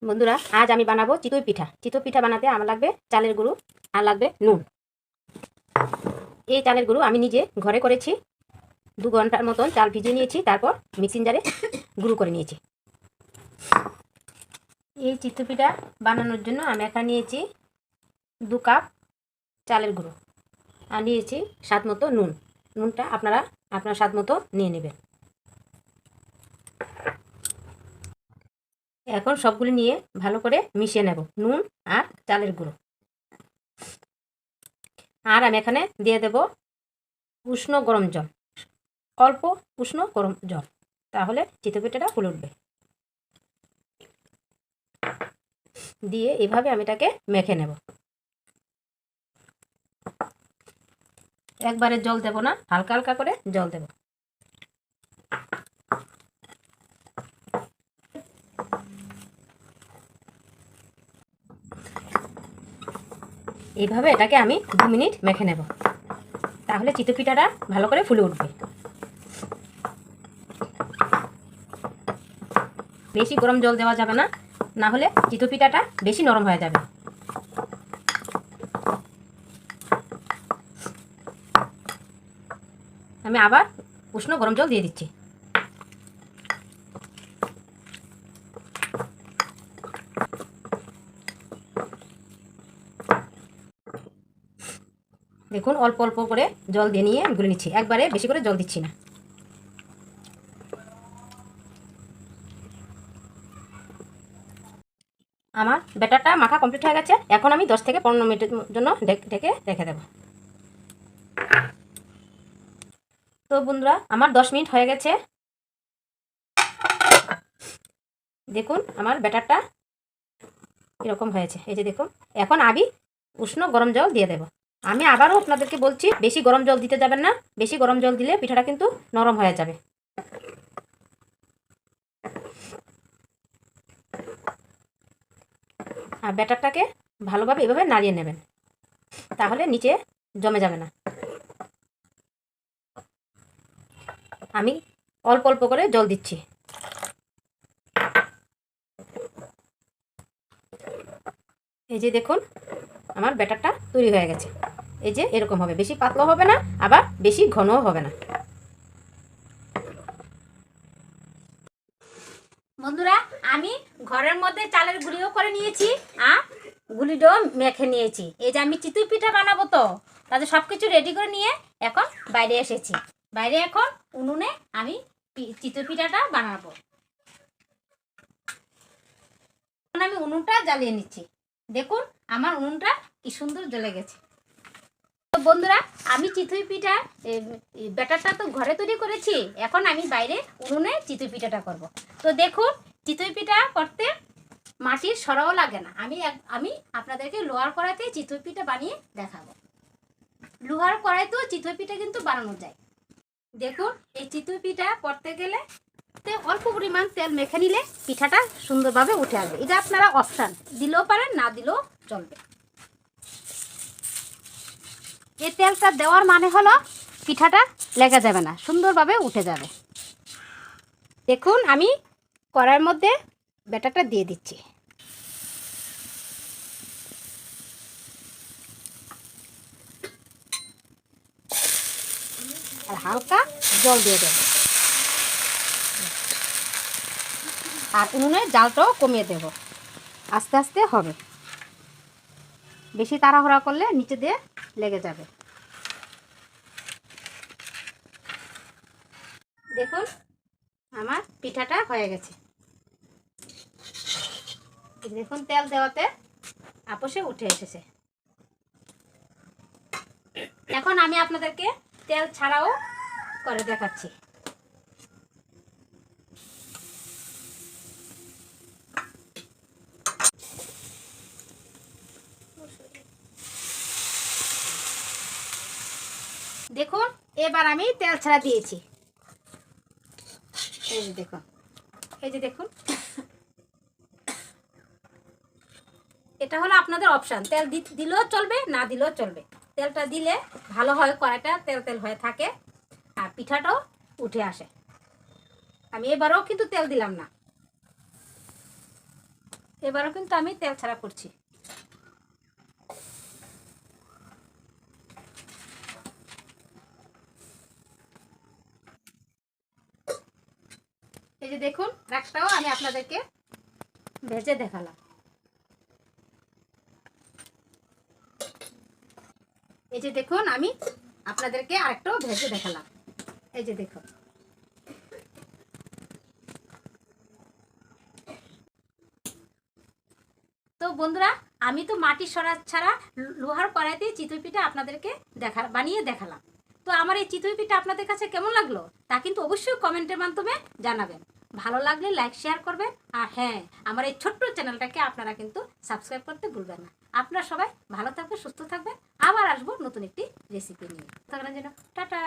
বন্ধুরা, আজ আমি বানাবো চিতই পিঠা। চিতই পিঠা বানাতে আমার লাগবে চালের গুঁড়ো আর লাগবে নুন। এই চালের গুঁড়ো আমি নিজে ঘরে করেছি। 2 ঘন্টার মতন চাল ভিজিয়ে নিয়েছি, তারপর মিক্সিং জারে গুঁড়ো করে নিয়েছি। এই চিতই পিঠা বানানোর জন্য আমি এখানে নিয়েছি 2 কাপ চালের গুঁড়ো আর নিয়েছি স্বাদ মতো নুন। নুনটা আপনারা আপনার স্বাদ মতো নিয়ে নেবেন। এখন সবগুলো নিয়ে ভালো করে মিশিয়ে নেব, নুন আর চালের গুঁড়ো। আর আমি এখানে দিয়ে দেব উষ্ণ গরম জল, অল্প উষ্ণ গরম জল, তাহলে চিতই পিঠাটা ফুলে উঠবে। দিয়ে এভাবে আমি এটাকে মেখে নেব। একবারে জল দেব না, হালকা হালকা করে জল দেব। এইভাবে এটাকে আমি 2 মিনিট মেখে নেব, তাহলে চিতই পিঠাটা ভালো করে ফুলে উঠবে। বেশি গরম জল দেওয়া যাবে না, না হলে চিতই পিঠাটা বেশি নরম হয়ে যাবে। আমি আবার উষ্ণ গরম জল দিয়ে দিচ্ছি। দেখুন, অল্প অল্প করে জল দিয়ে নিয়ে গুলে নিচ্ছি, একবারে বেশি করে জল দিচ্ছি না। আমার ব্যাটারটা মাখা কমপ্লিট হয়ে গেছে। এখন আমি 10 থেকে 15 মিনিটের জন্য ঢেকে রেখে দেব। তো বন্ধুরা, আমার 10 মিনিট হয়ে গেছে। দেখুন আমার ব্যাটারটা এরকম হয়েছে, এই যে দেখুন। এখন আমি উষ্ণ গরম জল দিয়ে দেব। আমি আবারও আপনাদেরকে বলছি, বেশি গরম জল দিতে যাবেন না, বেশি গরম জল দিলে পিঠাটা কিন্তু নরম হয়ে যাবে। আর ব্যাটারটাকে ভালোভাবে এভাবে নাড়িয়ে নেবেন, তাহলে নিচে জমে যাবে না। আমি অল্প অল্প করে জল দিচ্ছি। এই যে দেখুন, আমার ব্যাটারটা তৈরি হয়ে গেছে। এই যে এরকম হবে, বেশি পাতলা হবে না, আবার বেশি ঘনও হবে না। বন্ধুরা, আমি ঘরের মধ্যে চালের গুঁড়িও করে নিয়েছি আর গুলিটাও মেখে নিয়েছি। এই যে আমি চিতই পিঠা বানাবো, তো তাদের সব কিছু রেডি করে নিয়ে এখন বাইরে এসেছি। বাইরে এখন উনুনে আমি চিতই পিঠাটা বানাবো। এখন আমি উনুনটা জ্বালিয়ে নিচ্ছি। দেখুন আমার উনুনটা কি সুন্দর জ্বলে গেছে। তো বন্ধুরা, আমি চিতই পিঠা ব্যাটারটা তো ঘরে তৈরি করেছি, এখন আমি বাইরে উনুনে চিতই পিঠাটা করব। তো দেখুন, চিতই পিঠা করতে মাটির সরাও লাগে না। আমি আপনাদেরকে লোহার কড়াইতে চিতই পিঠা বানিয়ে দেখাবো। লোহার কড়াইতেও চিতই পিঠা কিন্তু বানানো যায়। দেখুন, এই চিতই পিঠা করতে গেলে অল্প পরিমাণ তেল মেখে নিলে পিঠাটা সুন্দরভাবে উঠে আসবে। এটা আপনারা অপশান, দিলেও পারেন, না দিলেও চলবে। এই তেলটা দেওয়ার মানে হলো পিঠাটা লেগে যাবে না, সুন্দরভাবে উঠে যাবে। দেখুন, আমি কড়াইয়ের মধ্যে ব্যাটারটা দিয়ে দিচ্ছি। আর হালকা জল দিয়ে দেব, আর উনুনের জালটাও কমিয়ে দেব। আস্তে আস্তে হবে, বেশি তাড়াহুড়া করলে নিচে দিয়ে লেগে যাবে। দেখুন আমার পিঠাটা হয়ে গেছে। দেখুন তেল দেওয়াতে আপোষে উঠে এসেছে। এখন আমি আপনাদেরকে তেল ছাড়াও করে দেখাচ্ছি। দেখুন এবার আমি তেল ছাড়া দিয়েছি। এই যে দেখুন, এই যে দেখুন, এটা হলো আপনাদের অপশান। তেল দিলেও চলবে, না দিলেও চলবে। তেলটা দিলে ভালো হয়, কড়াইটা তেল তেল হয়ে থাকে আর পিঠাটাও উঠে আসে। আমি এবারেও কিন্তু তেল দিলাম না। এবারও কিন্তু আমি তেল ছাড়া করছি। এই যে দেখুন, রাখটাও আমি আপনাদেরকে ভেজে দেখালাম। এই যে দেখুন, আমি আপনাদেরকে আরেকটাও ভেজে দেখালাম। এই যে দেখুন, তো বন্ধুরা, আমি তো মাটির সরা ছাড়া লোহার কড়াইতে চিতই পিঠা আপনাদেরকে বানিয়ে দেখালাম। তো আমার এই চিতই পিঠা আপনাদের কাছে কেমন লাগলো তা কিন্তু অবশ্যই কমেন্টের মাধ্যমে জানাবেন। ভালো লাগলে লাইক শেয়ার করবেন। আর হ্যাঁ, আমার এই ছোট্ট চ্যানেলটাকে আপনারা কিন্তু সাবস্ক্রাইব করতে ভুলবেন না। আপনারা সবাই ভালো থাকবেন, সুস্থ থাকবেন। আবার আসবো নতুন একটি রেসিপি নিয়ে। ততক্ষণের জন্য টাটা।